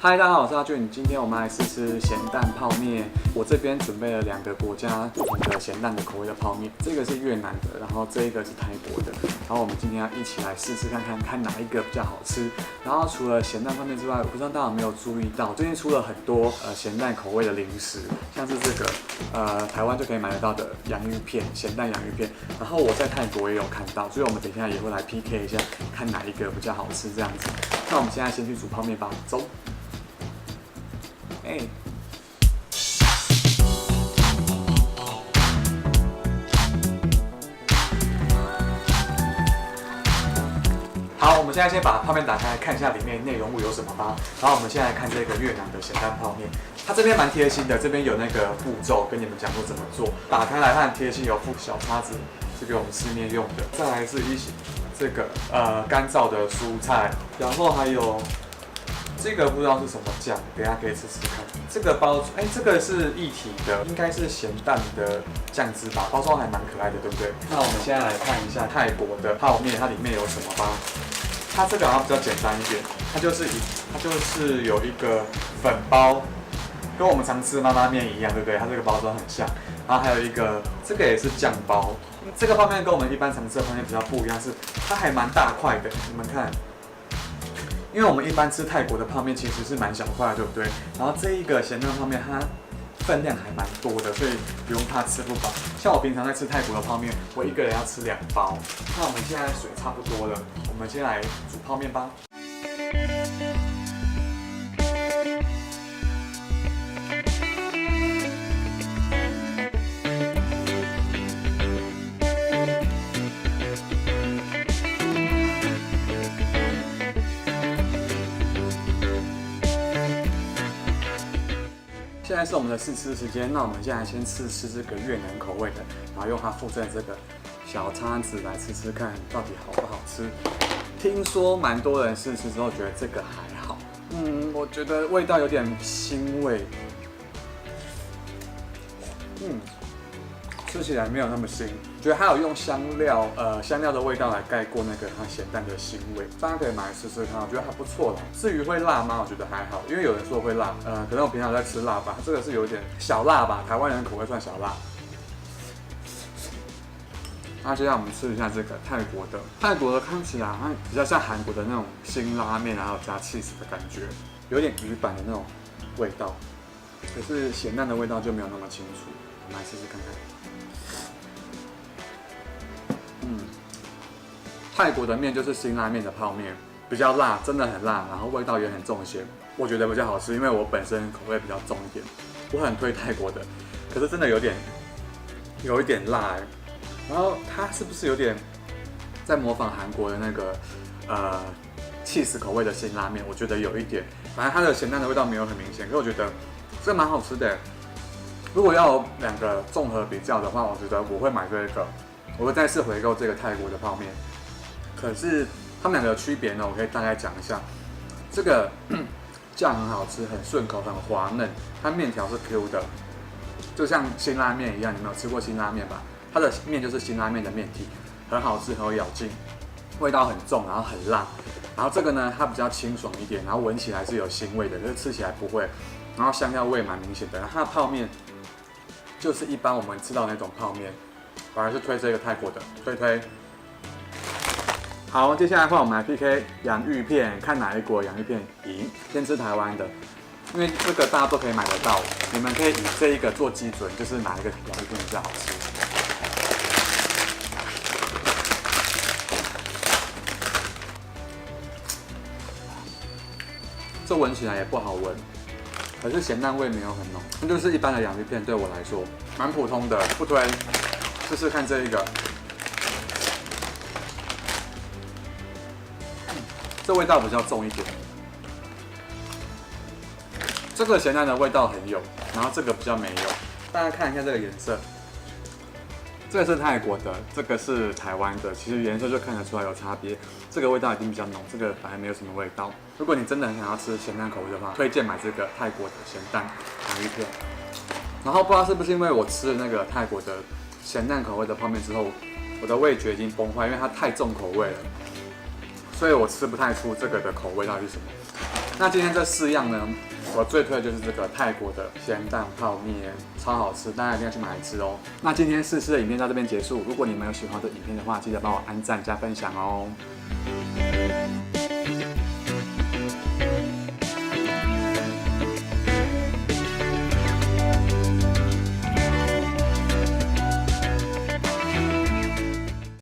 嗨，大家好，我是阿俊。今天我们来试吃咸蛋泡面。我这边准备了2个国家不同的咸蛋的口味的泡面，这个是越南的，然后这一个是泰国的。然后我们今天要一起来试试看哪一个比较好吃。然后除了咸蛋泡面之外，我不知道大家有没有注意到，最近出了很多咸蛋口味的零食，像是这个台湾就可以买得到的洋芋片，咸蛋洋芋片。然后我在泰国也有看到，所以我们等一下也会来 PK 一下，看哪一个比较好吃这样子。那我们现在先去煮泡面吧，走。好，我们现在先把泡面打开，看一下里面内容物有什么吧。然后我们现在来看这个越南的咸蛋泡面，它这边蛮贴心的，这边有那个步骤跟你们讲说怎么做。打开来看，贴心有附小叉子，是给我们吃面用的。再来是一些这个干燥的蔬菜，然后还有这个不知道是什么酱，等一下可以吃吃看。这个这个是一体的，应该是咸蛋的酱汁吧，包装还蛮可爱的，对不对？那我们现在来看一下泰国的泡面，它里面有什么吧。它这个好像比较简单一点，它就是有一个粉包，跟我们常吃妈妈面一样，对不对？它这个包装很像。然后还有一个，这个也是酱包。这个泡面跟我们一般常吃的泡面比较不一样，是它还蛮大块的，你们看。因为我们一般吃泰国的泡面其实是蛮小块的，对不对？然后这一个咸蛋泡面它分量还蛮多的，所以不用怕吃不饱。像我平常在吃泰国的泡面，我一个人要吃2包。那我们现在水差不多了，我们先来煮泡面吧。现在是我们的试吃时间，那我们现在先试吃这个越南口味的，然后用它附赠这个小叉子来吃吃看，到底好不好吃。听说蛮多人试吃之后觉得这个还好，我觉得味道有点腥味，吃起来没有那么腥，觉得它有用香料的味道来盖过那个它咸蛋的腥味，大家可以买来试试看，我觉得还不错啦。至于会辣吗？我觉得还好，因为有人说会辣，可能我平常在吃辣吧，这个是有点小辣吧，台湾人口味算小辣。那接下来我们吃一下这个泰国的看起来好像比较像韩国的那种辛拉面，然后加 cheese 的感觉，有点鱼板的那种味道，可是咸蛋的味道就没有那么清楚，我们来试试看看。泰国的面就是辛拉面的泡面，比较辣，真的很辣，然后味道也很重咸，我觉得比较好吃，因为我本身口味比较重一点，我很推泰国的，可是真的有一点辣然后它是不是有点在模仿韩国的那个cheese 口味的辛拉面？我觉得有一点，反正它的咸蛋的味道没有很明显，可是我觉得这蛮好吃的。如果要有2个综合比较的话，我觉得我会买这个，我会再次回购这个泰国的泡面。可是它们2个的区别呢，我可以大概讲一下。这个酱很好吃，很顺口，很滑嫩，它面条是 Q 的，就像辛拉面一样。你们有吃过辛拉面吧？它的面就是辛拉面的面体，很好吃，很有咬劲，味道很重，然后很辣。然后这个呢，它比较清爽一点，然后闻起来是有腥味的，可是吃起来不会。然后香料味蛮明显的。然后它的泡面就是一般我们吃到那种泡面，反而是推这个泰国的，推。好，接下来的话我们来 PK 洋芋片，看哪一国洋芋片赢。先吃台湾的，因为这个大家都可以买得到，你们可以以这一个做基准，就是哪一个洋芋片比较好吃。这闻起来也不好闻，可是咸蛋味没有很浓，那就是一般的洋芋片，对我来说蛮普通的，不推。试试看这一个。这味道比较重一点，这个咸蛋的味道很有，然后这个比较没有。大家看一下这个颜色，这个是泰国的，这个是台湾的，其实颜色就看得出来有差别。这个味道一定比较浓，这个反而没有什么味道。如果你真的很想要吃咸蛋口味的话，推荐买这个泰国的咸蛋洋芋片。然后不知道是不是因为我吃了那个泰国的咸蛋口味的泡面之后，我的味觉已经崩坏，因为它太重口味了。所以我吃不太出这个的口味到底是什么。那今天这4样呢，我最推的就是这个泰国的咸蛋泡面，超好吃，大家一定要去买来吃哦。那今天试吃的影片到这边结束，如果你们有喜欢的影片的话，记得帮我按赞加分享哦。